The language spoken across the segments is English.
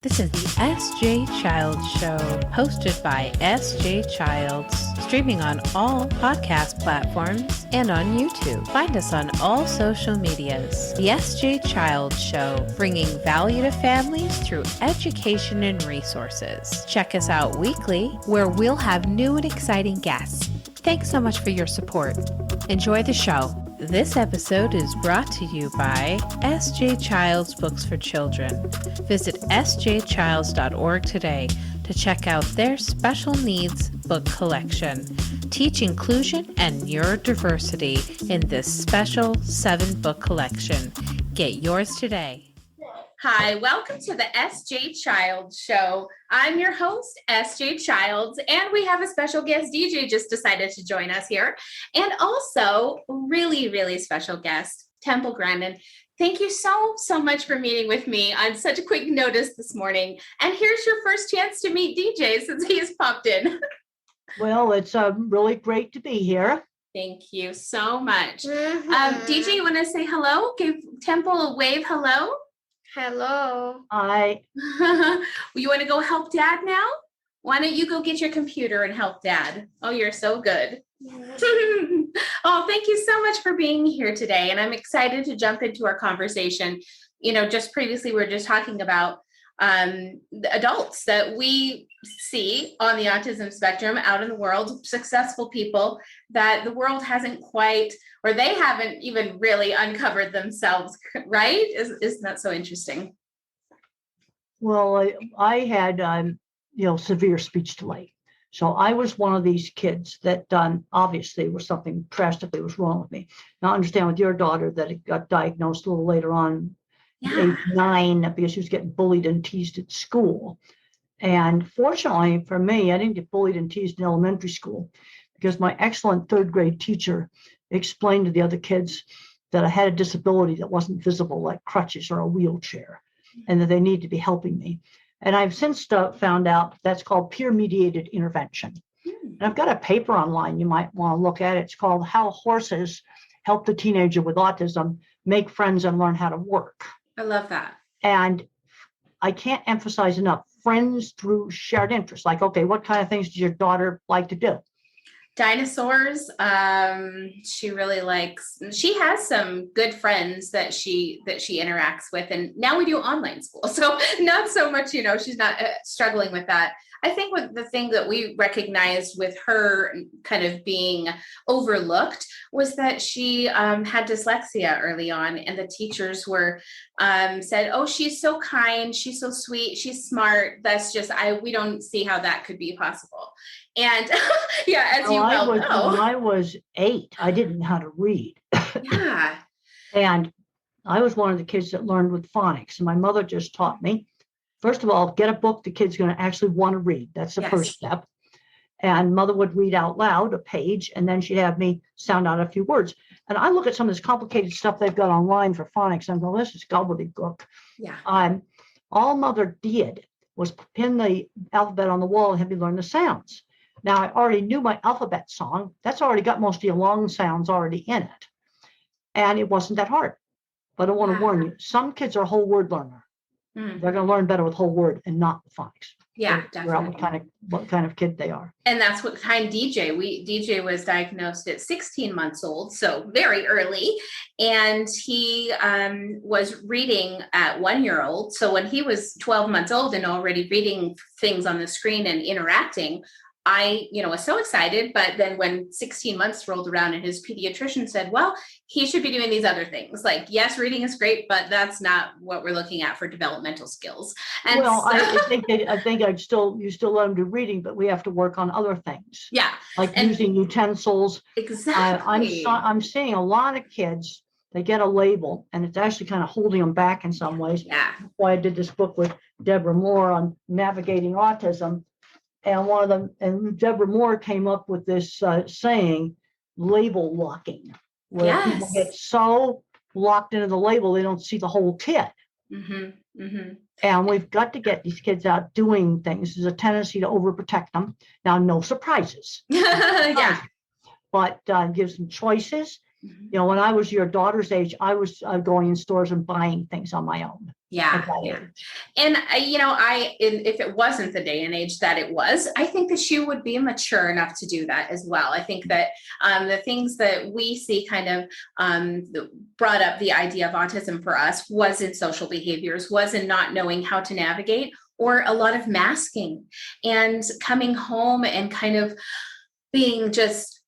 This is the S.J. Childs Show, hosted by S.J. Childs, streaming on all podcast platforms and on YouTube. Find us on all social medias. The S.J. Childs Show, bringing value to families through education and resources. Check us out weekly, where we'll have new and exciting guests. Thanks so much for your support. Enjoy the show. This episode is brought to you by S.J. Childs Books for Children. Visit sjchilds.org today to check out their special needs book collection. Teach inclusion and neurodiversity in this special 7-book collection. Get yours today. Hi, welcome to the S.J. Childs Show. I'm your host, S.J. Childs, and we have a special guest. DJ just decided to join us here. And also, really special guest, Temple Grandin. Thank you so much for meeting with me on such a quick notice this morning. And here's your first chance to meet DJ since he's popped in. Well, it's really great to be here. Thank you so much. DJ, you want to say hello? Give Temple a wave hello. Hello. I. You want to go help Dad now? Why don't you go get your computer and help Dad? Oh, you're so good. Oh, thank you so much for being here today. And I'm excited to jump into our conversation. You know, just previously, we were just talking about the adults that we see on the autism spectrum out in the world, successful people that the world hasn't quite, or they haven't even really uncovered themselves, right? Isn't that so interesting? Well, I had, severe speech delay. So I was one of these kids that obviously was something drastically was wrong with me. Now I understand with your daughter that it got diagnosed a little later on, age 9, because she was getting bullied and teased at school. And fortunately for me, I didn't get bullied and teased in elementary school because my excellent 3rd grade teacher explained to the other kids that I had a disability that wasn't visible, like crutches or a wheelchair, and that they needed to be helping me. And I've since found out that's called peer-mediated intervention. And I've got a paper online you might want to look at. It's called How Horses Help the Teenager with Autism Make Friends and Learn How to Work. I love that. And I can't emphasize enough, friends through shared interests. Like, okay, what kind of things does your daughter like to do? Dinosaurs. She really likes, she has some good friends that she interacts with. And now we do online school. So not so much, she's not struggling with that. I think with the thing that we recognized with her kind of being overlooked was that she had dyslexia early on, and the teachers were said, "Oh, she's so kind, she's so sweet, she's smart. That's just we don't see how that could be possible." And yeah, as you well know, when I was 8, I didn't know how to read. Yeah, and I was one of the kids that learned with phonics, and my mother just taught me. First of all, get a book the kid's going to actually want to read. That's the first step. And mother would read out loud a page, and then she'd have me sound out a few words. And I look at some of this complicated stuff they've got online for phonics, and I go, this is gobbledygook. Yeah. All mother did was pin the alphabet on the wall and have me learn the sounds. Now, I already knew my alphabet song. That's already got most of your long sounds already in it. And it wasn't that hard. But I want to warn you, some kids are whole word learner. They're going to learn better with whole word and not with phonics. Yeah, definitely. What kind of kid they are. And that's what kind DJ was diagnosed at 16 months old, so very early. And he was reading at 1-year-old. So when he was 12 months old and already reading things on the screen and interacting, I, was so excited. But then when 16 months rolled around and his pediatrician said, well, he should be doing these other things. Like, yes, reading is great, but that's not what we're looking at for developmental skills. And well, so, I think you still let them do reading, but we have to work on other things. Yeah. Like using utensils. Exactly. I'm seeing a lot of kids, they get a label and it's actually kind of holding them back in some ways. Yeah. That's why I did this book with Deborah Moore on navigating autism. And Deborah Moore came up with this saying, label locking, where people get so locked into the label, they don't see the whole kid. And we've got to get these kids out doing things. There's a tendency to overprotect them. Now, no surprises. Yeah. But gives them choices. When I was your daughter's age, I was going in stores and buying things on my own. Yeah. Yeah. And if it wasn't the day and age that it was, I think that she would be mature enough to do that as well. I think that the things that we see kind of brought up the idea of autism for us was in social behaviors, was in not knowing how to navigate, or a lot of masking and coming home and kind of being just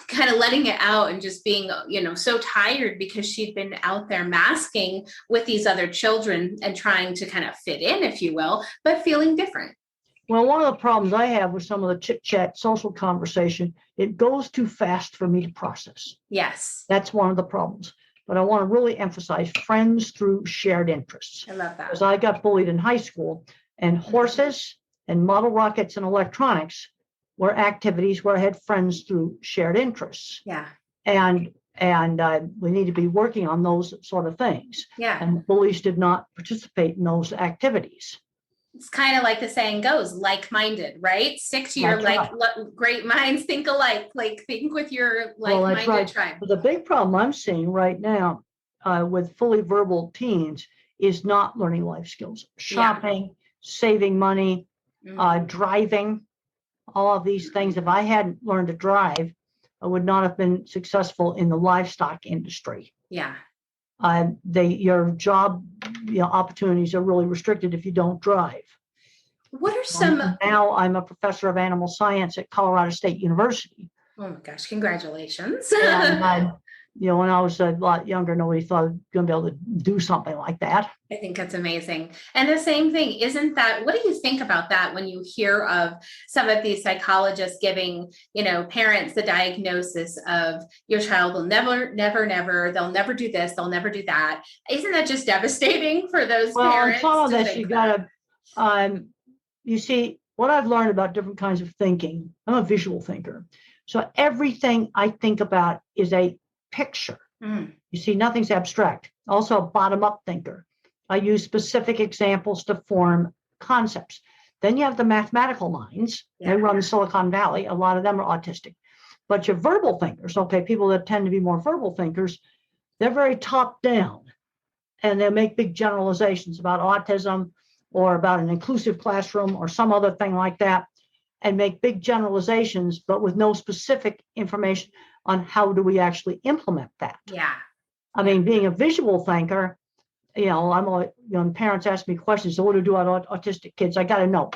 kind of letting it out and just being, so tired because she'd been out there masking with these other children and trying to kind of fit in, if you will, but feeling different. Well, one of the problems I have with some of the chit chat social conversation, it goes too fast for me to process. Yes. That's one of the problems. But I want to really emphasize friends through shared interests. I love that. Because I got bullied in high school, and horses and model rockets and electronics were activities where I had friends through shared interests. Yeah. And we need to be working on those sort of things. Yeah. And bullies did not participate in those activities. It's kind of like the saying goes, like-minded, right? Stick to your great minds, think alike, think with your like-minded tribe. But the big problem I'm seeing right now with fully verbal teens is not learning life skills, shopping, saving money, driving, all of these things. If I hadn't learned to drive, I would not have been successful in the livestock industry. Yeah. Your job opportunities are really restricted if you don't drive. What are some? Now I'm a professor of animal science at Colorado State University. Oh my gosh, congratulations. And when I was a lot younger, nobody thought I was going to be able to do something like that. I think that's amazing. And the same thing, isn't that, what do you think about that when you hear of some of these psychologists giving, parents the diagnosis of your child will never, they'll never do this, they'll never do that. Isn't that just devastating for those parents? Well, on top of this, you got to, you see, what I've learned about different kinds of thinking, I'm a visual thinker. So everything I think about is a picture. You see, nothing's abstract. Also a bottom-up thinker. I use specific examples to form concepts. Then you have the mathematical minds. They run Silicon Valley. A lot of them are autistic. But your verbal thinkers, people that tend to be more verbal thinkers, they're very top-down. And they make big generalizations about autism or about an inclusive classroom or some other thing like that, and make big generalizations, but with no specific information on how do we actually implement that. Yeah. I mean, being a visual thinker, I'm always, parents ask me questions. So what do we do about autistic kids? I got to know,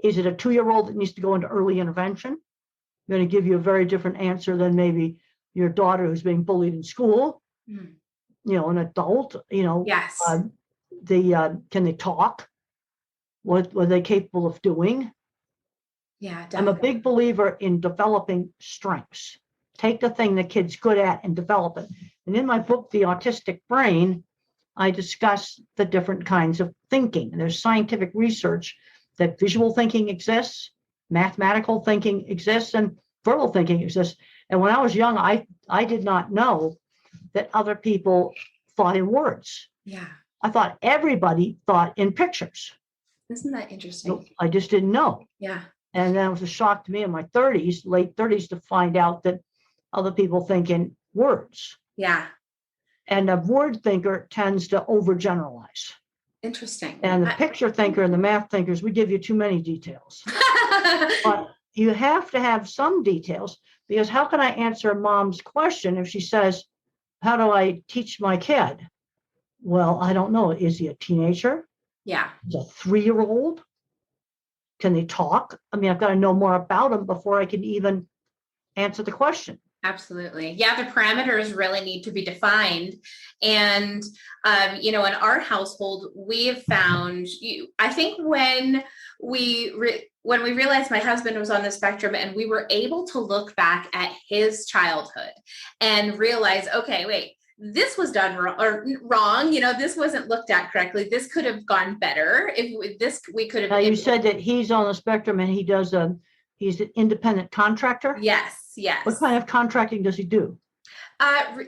is it a 2-year-old that needs to go into early intervention? I'm going to give you a very different answer than maybe your daughter who's being bullied in school. An adult, Yes. Can they talk? What were they capable of doing? Yeah, definitely. I'm a big believer in developing strengths. Take the thing the kid's good at and develop it. And in my book, The Autistic Brain, I discuss the different kinds of thinking. And there's scientific research that visual thinking exists, mathematical thinking exists, and verbal thinking exists. And when I was young, I did not know that other people thought in words. Yeah. I thought everybody thought in pictures. Isn't that interesting? So I just didn't know. Yeah. And then it was a shock to me in my late 30s, to find out that other people think in words. Yeah. And a word thinker tends to overgeneralize. Interesting. And the picture thinker and the math thinkers, we give you too many details. But you have to have some details, because how can I answer mom's question if she says, how do I teach my kid? Well, I don't know. Is he a teenager? Yeah. Is he a 3-year-old? Can they talk? I mean, I've got to know more about them before I can even answer the question. Absolutely. Yeah, the parameters really need to be defined. And, in our household, we have found, I think when we realized my husband was on the spectrum, and we were able to look back at his childhood and realize, okay, wait, this was done wrong. This wasn't looked at correctly. This could have gone better. We could have. Now, you said that he's on the spectrum and he's an independent contractor. Yes. What kind of contracting does he do?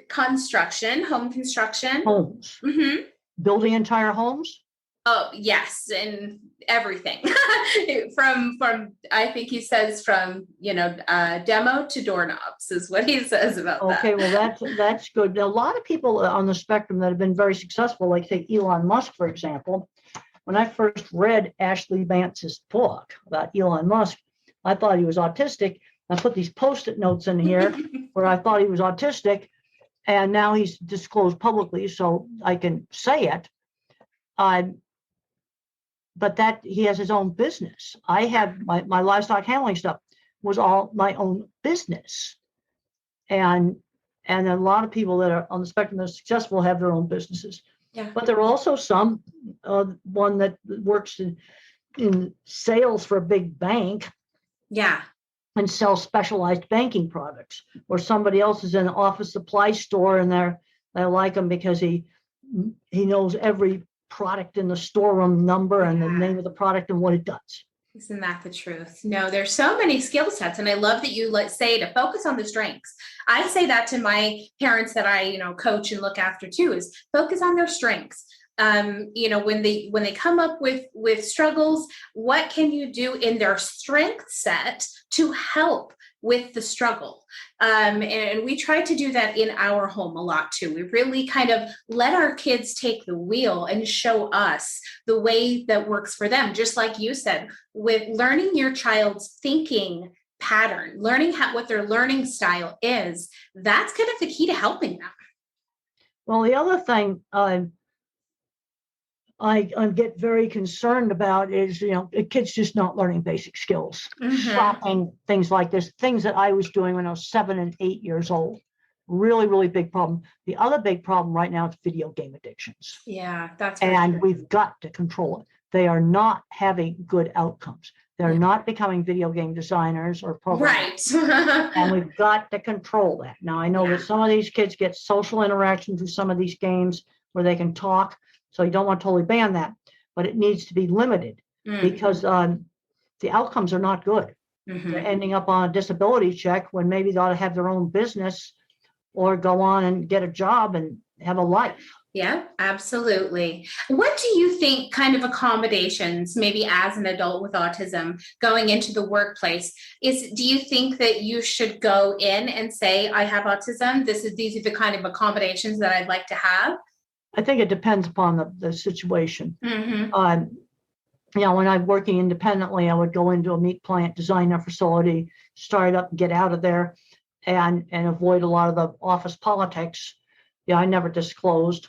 Construction, home construction. Homes. Mm-hmm. Building entire homes? Oh, yes, and everything from I think he says from demo to doorknobs is what he says about that. Okay, well that's good. Now, a lot of people on the spectrum that have been very successful, like say Elon Musk, for example. When I first read Ashley Vance's book about Elon Musk, I thought he was autistic. I put these Post-it notes in here where I thought he was autistic, and now he's disclosed publicly, so I can say it. But that he has his own business. I have my livestock handling stuff was all my own business. And a lot of people that are on the spectrum that are successful have their own businesses. Yeah. But there are also some, one that works in sales for a big bank. Yeah. And sells specialized banking products, or somebody else is in an office supply store and they like him because he knows every product in the storeroom number and the name of the product and what it does. Isn't that the truth? No, there's so many skill sets. And I love that you say to focus on the strengths. I say that to my parents that I, coach and look after too, is focus on their strengths. When they come up with struggles, what can you do in their strength set to help with the struggle? And we try to do that in our home a lot too. We really kind of let our kids take the wheel and show us the way that works for them. Just like you said, with learning your child's thinking pattern, learning what their learning style is, that's kind of the key to helping them. Well, the other thing I get very concerned about is, kids just not learning basic skills, shopping, things like this, things that I was doing when I was 7 and 8 years old. Really, really big problem. The other big problem right now is video game addictions. Yeah, that's and we've got to control it. They are not having good outcomes. They're not becoming video game designers or programmers. Right. And we've got to control that. Now, I know that some of these kids get social interaction through some of these games where they can talk. So you don't want to totally ban that, but it needs to be limited because the outcomes are not good. They're ending up on a disability check when maybe they ought to have their own business or go on and get a job and have a life. Yeah, absolutely. What do you think kind of accommodations, maybe as an adult with autism going into the workplace, do you think that you should go in and say, I have autism, these are the kind of accommodations that I'd like to have? I think it depends upon the situation. When I'm working independently, I would go into a meat plant, design a facility, start up and get out of there and avoid a lot of the office politics. I never disclosed.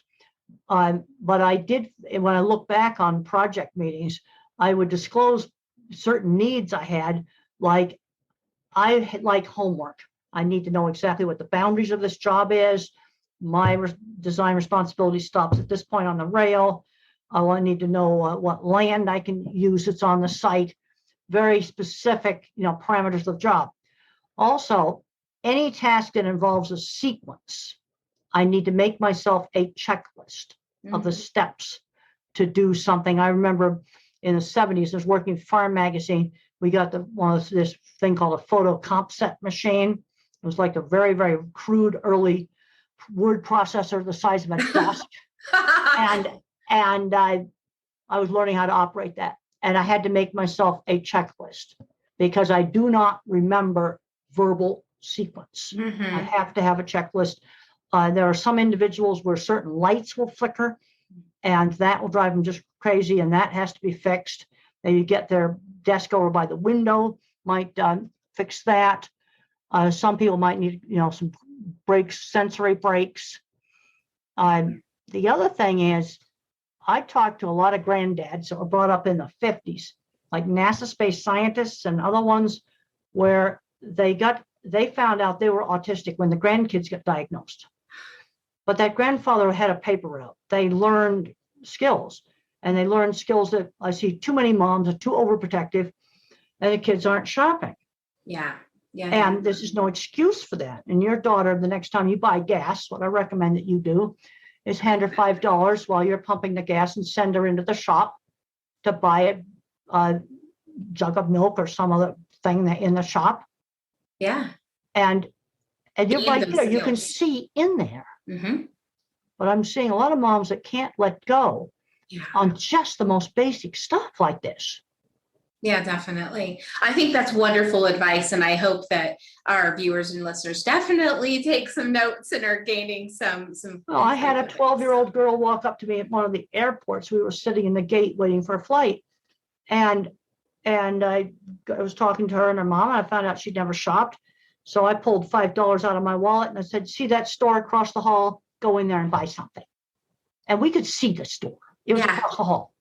But I did, when I look back on project meetings, I would disclose certain needs I had, like I like homework. I need to know exactly what the boundaries of this job is. My design responsibility stops at this point on the rail. I need to know what land I can use that's on the site. Very specific, parameters of the job. Also, any task that involves a sequence, I need to make myself a checklist of the steps to do something. I remember in the 70s, I was working for Farm Magazine. We got this thing called a photo comp set machine. It was like a very, very crude early word processor the size of a desk. and I was learning how to operate that. And I had to make myself a checklist because I do not remember verbal sequence. I have to have a checklist. There are some individuals where certain lights will flicker and that will drive them just crazy, and that has to be fixed. Then you get their desk over by the window, might fix that. Some people might need, some breaks, sensory breaks. The other thing is, I talked to a lot of granddads that were brought up in the 50s, like NASA space scientists and other ones, where they found out they were autistic when the grandkids got diagnosed. But that grandfather had a paper route. They learned skills, and they learned skills that I see too many moms are too overprotective, and the kids aren't shopping. Yeah. And this is no excuse for that. And your daughter, the next time you buy gas, what I recommend that you do is hand her $5 while you're pumping the gas and send her into the shop to buy a jug of milk or some other thing in the shop. Yeah. And you're right there. You can see in there. But I'm seeing a lot of moms that can't let go on just the most basic stuff like this. Yeah, definitely. I think that's wonderful advice. And I hope that our viewers and listeners definitely take some notes and are gaining some. Well, I had a 12-year-old girl walk up to me at one of the airports. We were sitting in the gate waiting for a flight. And I was talking to her and her mom, and I found out she'd never shopped. So I pulled $5 out of my wallet and I said, see that store across the hall? Go in there and buy something. And we could see the store. It was across the hall.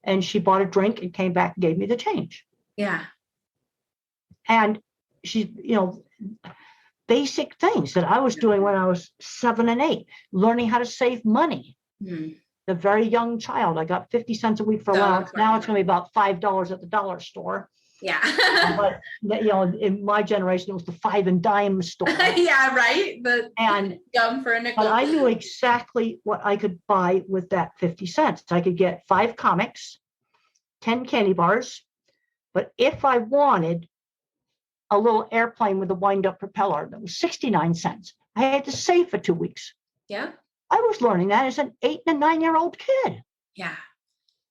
And she bought a drink and came back and gave me the change. Yeah. And she, basic things that I was doing when I was 7 and 8, learning how to save money. The very young child, I got 50 cents a week for allowance. Now it's going to be about $5 at the dollar store. Yeah. But in my generation, it was the 5 and dime store. Yeah, right. And gum for a nickel. But I knew exactly what I could buy with that 50 cents. I could get 5 comics, 10 candy bars. But if I wanted a little airplane with a wind-up propeller that was 69 cents, I had to save for 2 weeks. Yeah. I was learning that as an 8 and 9-year-old kid. Yeah.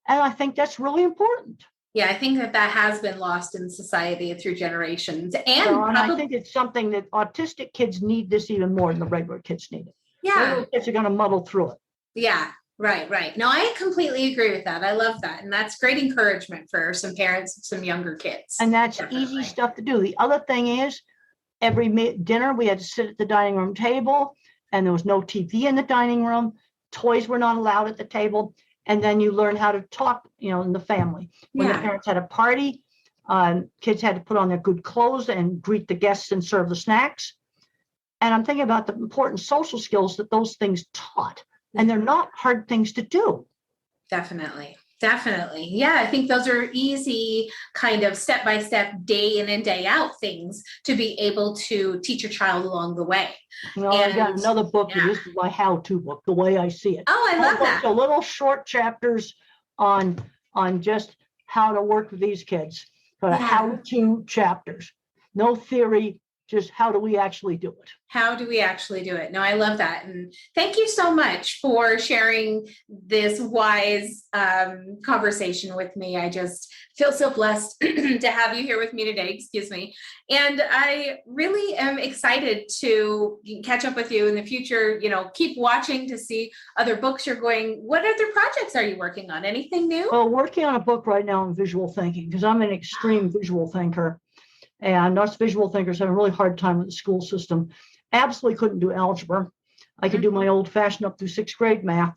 And I think that's really important. Yeah, I think that has been lost in society through generations. And I think it's something that autistic kids need this even more than the regular kids need it. Yeah. Regular kids are going to muddle through it. Yeah, right. No, I completely agree with that. I love that. And that's great encouragement for some parents, some younger kids. And that's easy stuff to do. The other thing is, every dinner we had to sit at the dining room table, and there was no TV in the dining room. Toys were not allowed at the table. And then you learn how to talk, in the family. When the parents had a party, kids had to put on their good clothes and greet the guests and serve the snacks. And I'm thinking about the important social skills that those things taught. And they're not hard things to do. Definitely. Yeah, I think those are easy kind of step-by-step, day in and day out things to be able to teach your child along the way. I got another book. Yeah. This is my how-to book, the way I see it. Oh, I love that. So little short chapters on just how to work with these kids. But how-to chapters. No theory, just how do we actually do it? How do we actually do it? No, I love that. And thank you so much for sharing this wise conversation with me. I just feel so blessed to have you here with me today. Excuse me. And I really am excited to catch up with you in the future. Keep watching to see other books you're going. What other projects are you working on? Anything new? Well, working on a book right now on visual thinking, because I'm an extreme visual thinker. And us visual thinkers have a really hard time with the school system. Absolutely couldn't do algebra. I could do my old-fashioned up through 6th grade math.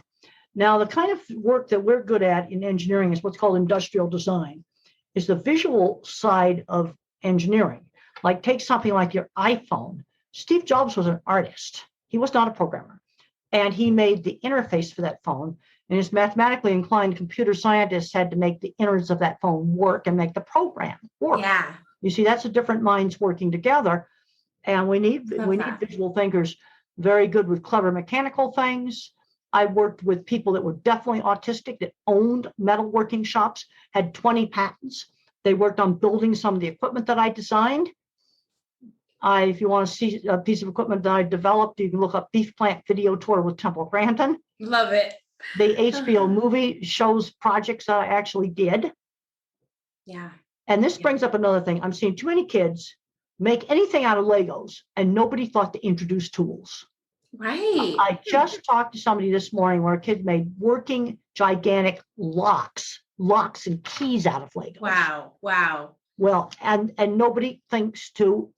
Now, the kind of work that we're good at in engineering is what's called industrial design. It's the visual side of engineering. Like, take something like your iPhone. Steve Jobs was an artist. He was not a programmer. And he made the interface for that phone. And his mathematically inclined computer scientists had to make the innards of that phone work and make the program work. Yeah. You see, that's the different minds working together. And we need visual thinkers, very good with clever mechanical things. I worked with people that were definitely autistic, that owned metalworking shops, had 20 patents. They worked on building some of the equipment that I designed. If you want to see a piece of equipment that I developed, you can look up Beef Plant Video Tour with Temple Grandin. Love it. The HBO movie shows projects that I actually did. Yeah. And this brings up another thing. I'm seeing too many kids make anything out of Legos, and nobody thought to introduce tools. Right. I just talked to somebody this morning where a kid made working gigantic locks and keys out of Legos. Wow. Well, and nobody thinks to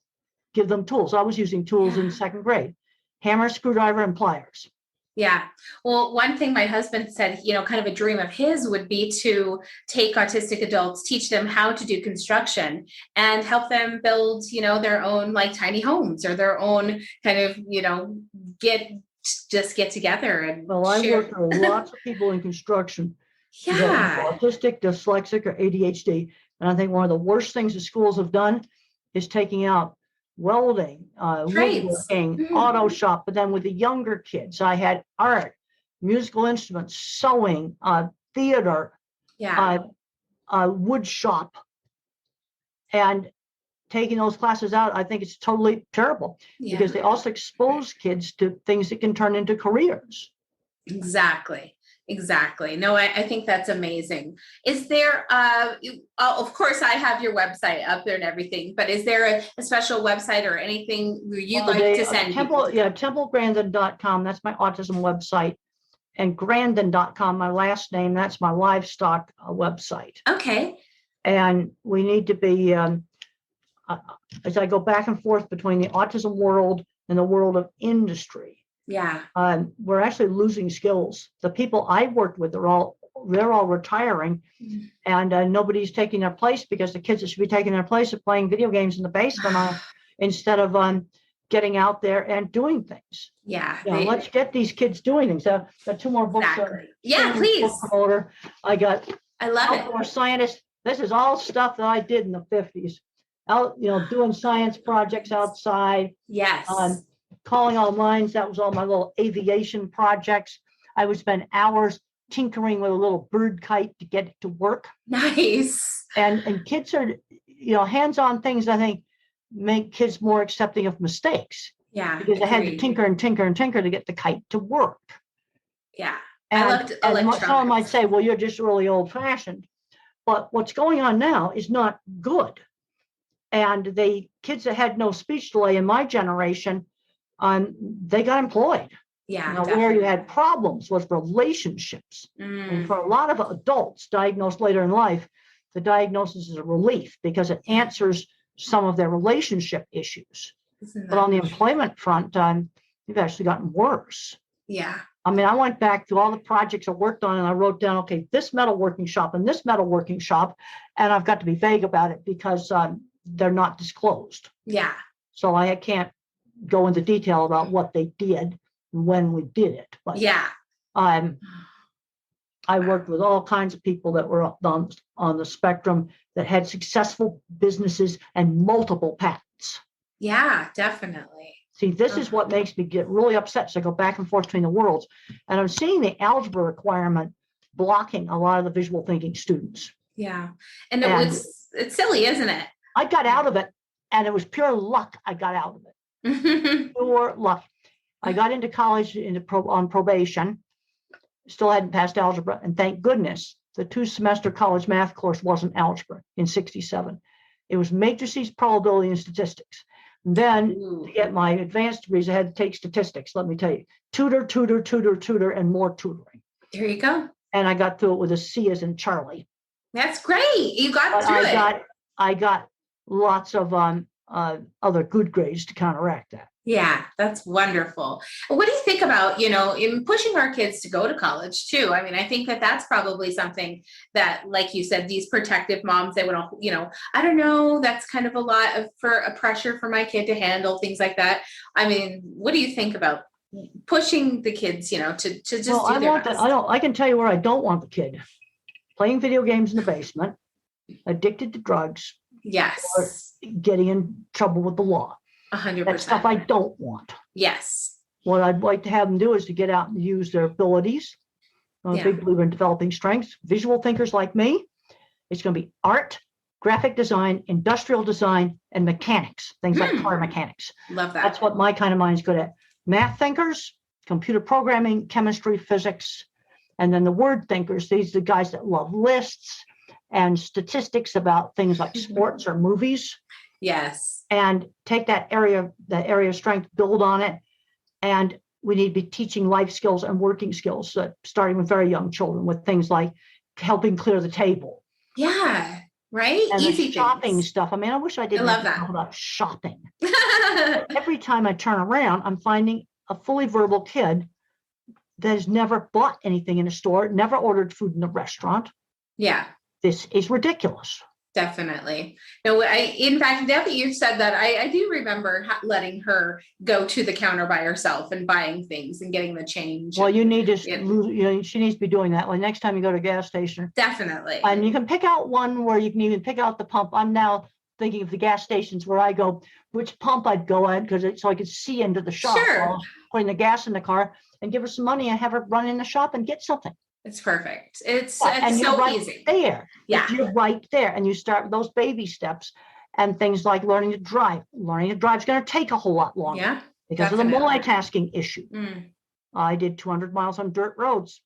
give them tools. I was using tools in 2nd grade, hammer, screwdriver, and pliers. Yeah. Well, one thing my husband said, kind of a dream of his would be to take autistic adults, teach them how to do construction and help them build, their own like tiny homes or their own kind of, get together. And well, I work with lots of people in construction. Yeah. Autistic, dyslexic, or ADHD. And I think one of the worst things the schools have done is taking out welding, woodworking, auto shop. But then with the younger kids, I had art, musical instruments, sewing, theater, wood shop. And taking those classes out, I think it's totally terrible because they also expose kids to things that can turn into careers. Exactly. Exactly. No, I think that's amazing. Is there, of course, I have your website up there and everything, but is there a special website or anything you'd like to send people? templegrandin.com. That's my autism website. And Grandin.com, my last name, that's my livestock website. Okay. And we need to be, as I go back and forth between the autism world and the world of industry, Yeah. we're actually losing skills. The people I worked with they're all retiring, and nobody's taking their place, because the kids that should be taking their place are playing video games in the basement instead of getting out there and doing things. Yeah. Let's get these kids doing things. Got two more books. Exactly. Yeah, please. Order. I love it. Scientist. This is all stuff that I did in the 50s. Out, doing science projects outside. Yes. Calling all lines. That was all my little aviation projects. I would spend hours tinkering with a little bird kite to get it to work. Nice. And kids are, hands-on things, I think, make kids more accepting of mistakes. Yeah. Because I had to tinker and tinker and tinker to get the kite to work. Yeah. And, I loved electronics. Someone might say, well, you're just really old-fashioned. But what's going on now is not good. And the kids that had no speech delay in my generation, they got employed. Yeah. Where you had problems was relationships. And for a lot of adults diagnosed later in life, the diagnosis is a relief because it answers some of their relationship issues. But on the employment front, you've actually gotten worse. Yeah. I mean, I went back to all the projects I worked on and I wrote down, okay, this metalworking shop and this metalworking shop, and I've got to be vague about it because they're not disclosed. Yeah. So I can't go into detail about what they did when we did it. But yeah. I worked with all kinds of people that were on the spectrum that had successful businesses and multiple patents. Yeah, definitely. See, this is what makes me get really upset. So I go back and forth between the worlds. And I'm seeing the algebra requirement blocking a lot of the visual thinking students. Yeah. And it's silly, isn't it? I got out of it, and it was pure luck I got out of it. Pure luck. I got into college on probation, still hadn't passed algebra, and thank goodness the 2-semester college math course wasn't algebra in 67. It was matrices, probability, and statistics. And then to get my advanced degrees, I had to take statistics, let me tell you. Tutor, and more tutoring. There you go. And I got through it with a C as in Charlie. That's great. You got through it. I got lots of other good grades to counteract that. Yeah, that's wonderful. What do you think about, in pushing our kids to go to college too? I mean, I think that that's probably something that, like you said, these protective moms, they would, I don't know, that's kind of a lot of pressure for my kid to handle, things like that. I mean, what do you think about pushing the kids, to just do their best? I can tell you where I don't want the kid. Playing video games in the basement, addicted to drugs. Yes. Or getting in trouble with the law. 100%. That's stuff I don't want. Yes. What I'd like to have them do is to get out and use their abilities. I'm a big believer in developing strengths. Visual thinkers like me, it's going to be art, graphic design, industrial design, and mechanics, things like car mechanics. Love that. That's what my kind of mind's good at. Math thinkers, computer programming, chemistry, physics, and then the word thinkers, these are the guys that love lists and statistics about things like sports or movies. Yes. And take that area of strength, build on it. And we need to be teaching life skills and working skills, starting with very young children with things like helping clear the table. Yeah. Right. And Easy shopping things. Stuff. I mean, I wish I didn't love have to that. talk about shopping. Every time I turn around, I'm finding a fully verbal kid that has never bought anything in a store, never ordered food in a restaurant. Yeah. This is ridiculous. Definitely. No, in fact, now that you've said that, I do remember letting her go to the counter by herself and buying things and getting the change. Well, you need to, she needs to be doing that. Like next time you go to a gas station. Definitely. And you can pick out one where you can even pick out the pump. I'm now thinking of the gas stations where I go, which pump I'd go at, so I could see into the shop while I was putting the gas in the car, and give her some money and have her run in the shop and get something. It's perfect. It's so right easy. There. Yeah. You're right there. And you start with those baby steps and things like learning to drive. Learning to drive is going to take a whole lot longer. Yeah. Because of the multitasking issue. I did 200 miles on dirt roads.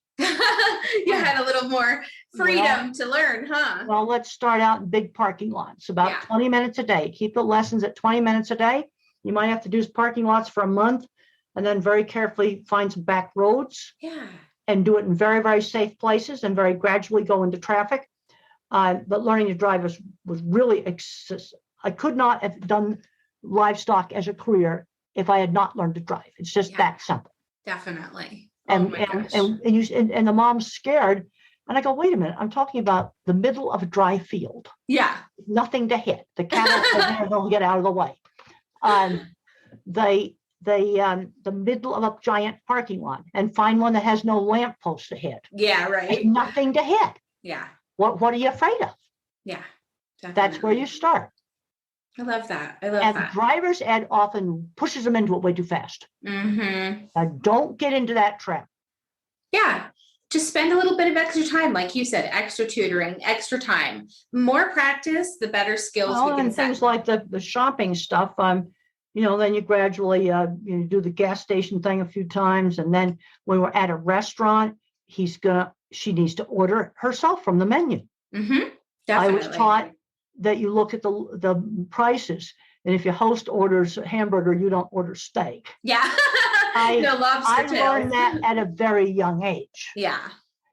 You had a little more freedom to learn, huh? Well, let's start out in big parking lots, about Yeah. 20 minutes a day. Keep the lessons at 20 minutes a day. You might have to do parking lots for a month and then very carefully find some back roads Yeah. and do it in very, very safe places and very gradually go into traffic. But learning to drive was really, I could not have done livestock as a career if I had not learned to drive. It's just that simple. Definitely. And the mom's scared. And I go, wait a minute, I'm talking about the middle of a dry field. Yeah. Nothing to hit. The cattle don't get out of the way. The middle of a giant parking lot, and find one that has no lamppost to hit. Yeah, right. There's nothing to hit. Yeah. What are you afraid of? Yeah. Definitely. That's where you start. I love that. And driver's ed often pushes them into it way too fast. Mm-hmm. Don't get into that trap. Yeah. Just spend a little bit of extra time, like you said, extra tutoring, extra time, more practice, the better skills we can and set. things like the shopping stuff. Then you gradually do the gas station thing a few times, and then when we're at a restaurant, she needs to order herself from the menu. Mm-hmm. I was taught that you look at the prices, and if your host orders a hamburger, you don't order steak. Yeah. No lobster tails. I learned that at a very young age. Yeah.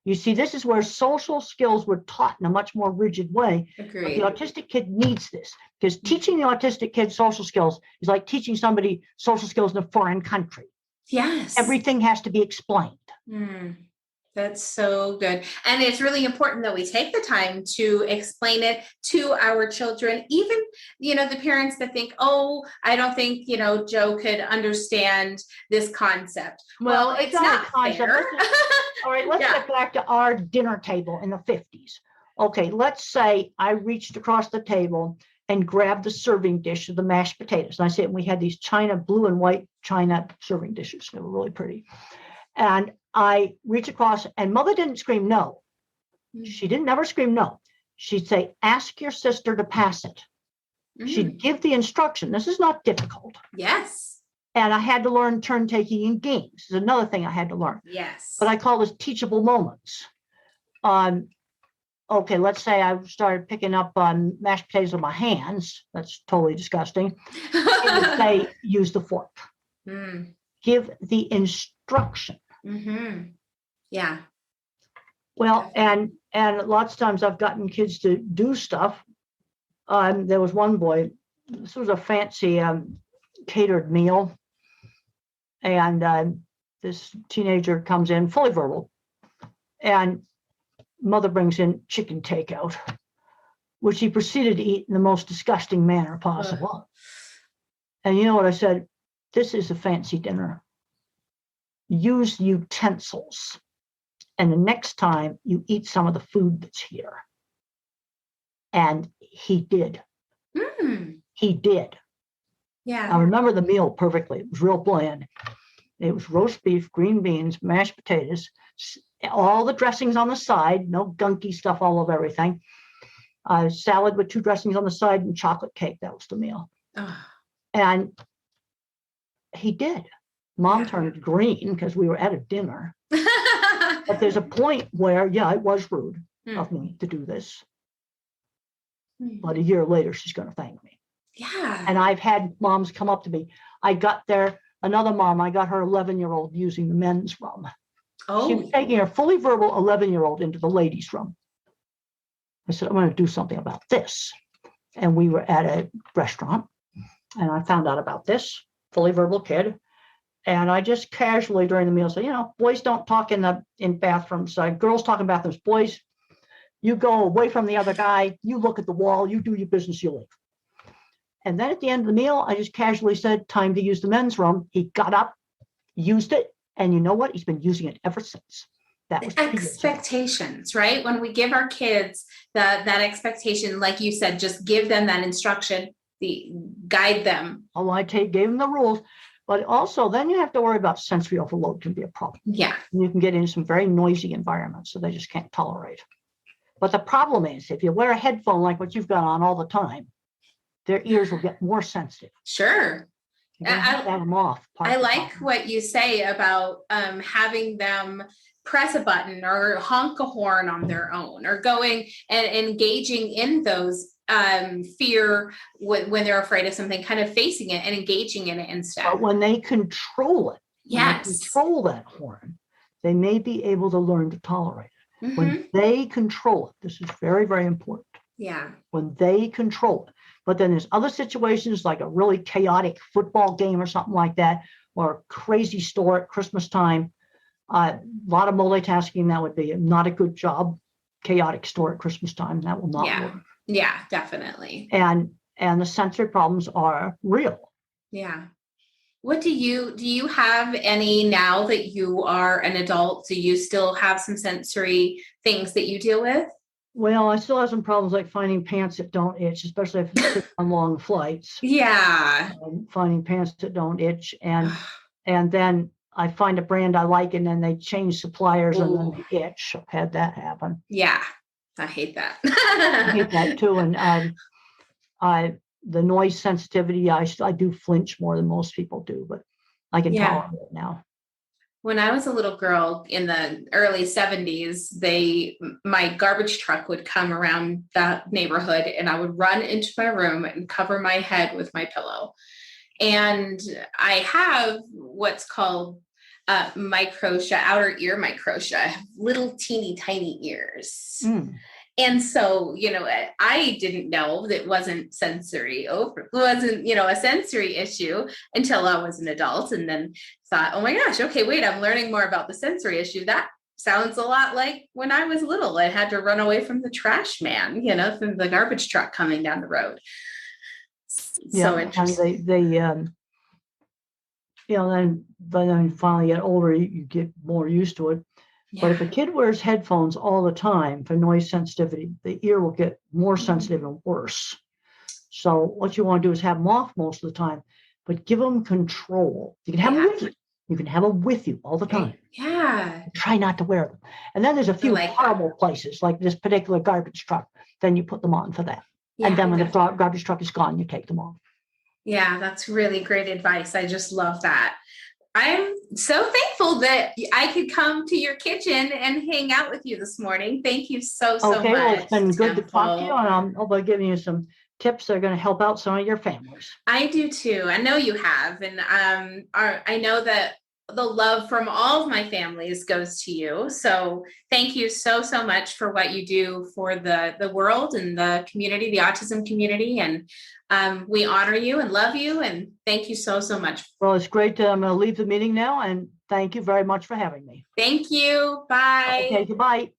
You see, this is where social skills were taught in a much more rigid way. Agreed. But the autistic kid needs this, because teaching the autistic kid social skills is like teaching somebody social skills in a foreign country. Yes. Everything has to be explained. That's so good. And it's really important that we take the time to explain it to our children, even, the parents that think, oh, I don't think, Joe could understand this concept. Well, it's not a concept. Fair. All right, let's get back to our dinner table in the 50s. Okay, let's say I reached across the table and grabbed the serving dish of the mashed potatoes. And I said, we had these blue and white China serving dishes. They were really pretty. And I reach across, and Mother didn't scream no. She didn't never scream no. She'd say, ask your sister to pass it. She'd give the instruction. This is not difficult. Yes. And I had to learn turn taking in games. This is another thing I had to learn. Yes. But I call this teachable moments. Okay, let's say I started picking up mashed potatoes with my hands. That's totally disgusting. Say, use the fork. Give the instruction. Yeah. Well, and lots of times I've gotten kids to do stuff. There was one boy, this was a fancy catered meal. And this teenager comes in fully verbal, and mother brings in chicken takeout, which he proceeded to eat in the most disgusting manner possible. And you know what I said? This is a fancy dinner. Use utensils. And the next time you eat some of the food that's here. And he did. He did. Yeah. I remember the meal perfectly. It was real bland. It was roast beef, green beans, mashed potatoes, all the dressings on the side, no gunky stuff all over everything. Salad with 2 dressings on the side and chocolate cake. That was the meal. And he did. Mom turned green because we were at a dinner. But there's a point where, it was rude of me to do this. But a year later, she's going to thank me. Yeah. And I've had moms come up to me. I got another mom, I got her 11-year-old using the men's room. Oh. She was taking her fully verbal 11-year-old into the ladies' room. I said, I'm going to do something about this. And we were at a restaurant, and I found out about this fully verbal kid. And I just casually during the meal said, boys don't talk in bathrooms. Girls talk in bathrooms. Boys, you go away from the other guy. You look at the wall. You do your business. You leave. And then at the end of the meal, I just casually said, time to use the men's room. He got up, used it. And you know what? He's been using it ever since. That was expectations, right? When we give our kids that expectation, like you said, just give them that instruction, guide them. Oh, I gave them the rules. But also, then you have to worry about sensory overload can be a problem. Yeah. And you can get into some very noisy environments that they just can't tolerate. But the problem is, if you wear a headphone like what you've got on all the time, their ears will get more sensitive. Sure. Them off. I like what you say about having them press a button or honk a horn on their own, or going and engaging in those fear when they're afraid of something, kind of facing it and engaging in it instead. But when they control it, yes, when they control that horn, they may be able to learn to tolerate it. Mm-hmm. When they control it, this is very, very important. Yeah. When they control it. But then there's other situations like a really chaotic football game or something like that, or a crazy store at Christmas time. A lot of multitasking, that would be not a good job. Chaotic store at Christmas time, that will not work. Yeah, definitely. And the sensory problems are real. Yeah. What do you have any, now that you are an adult, do you still have some sensory things that you deal with? Well, I still have some problems like finding pants that don't itch, especially if it's on long flights. Yeah. Finding pants that don't itch. And then I find a brand I like, and then they change suppliers. Ooh. And then they itch. I've had that happen. Yeah. I hate that. I hate that too. And the noise sensitivity, I do flinch more than most people do, but I can tolerate it now. When I was a little girl in the early 70s, my garbage truck would come around that neighborhood, and I would run into my room and cover my head with my pillow. And I have what's called microtia, outer ear microtia, little teeny tiny ears. Mm. And so, I didn't know that it wasn't a sensory issue until I was an adult, and then thought, oh my gosh, okay, wait, I'm learning more about the sensory issue. That sounds a lot like when I was little. I had to run away from the trash man, from the garbage truck coming down the road. So interesting. And then finally get older, you get more used to it. Yeah. But if a kid wears headphones all the time for noise sensitivity, the ear will get more sensitive and worse. So what you want to do is have them off most of the time, but give them control. You can have them with you. You can have them with you all the time. Yeah. Try not to wear them. And then there's a few horrible places, like this particular garbage truck. Then you put them on for that. Yeah, and then when the garbage truck is gone, you take them off. Yeah, that's really great advice. I just love that. I'm so thankful that I could come to your kitchen and hang out with you this morning. Thank you so much. Okay, well, it's been good to talk to you, and I'll be giving you some tips that are going to help out some of your families. I do too. I know you have, and I know that the love from all of my families goes to you. So thank you so much for what you do for the world and the community, the autism community. And we honor you and love you. And thank you so much. Well, it's great. I'm going to leave the meeting now. And thank you very much for having me. Thank you. Bye. Okay, goodbye.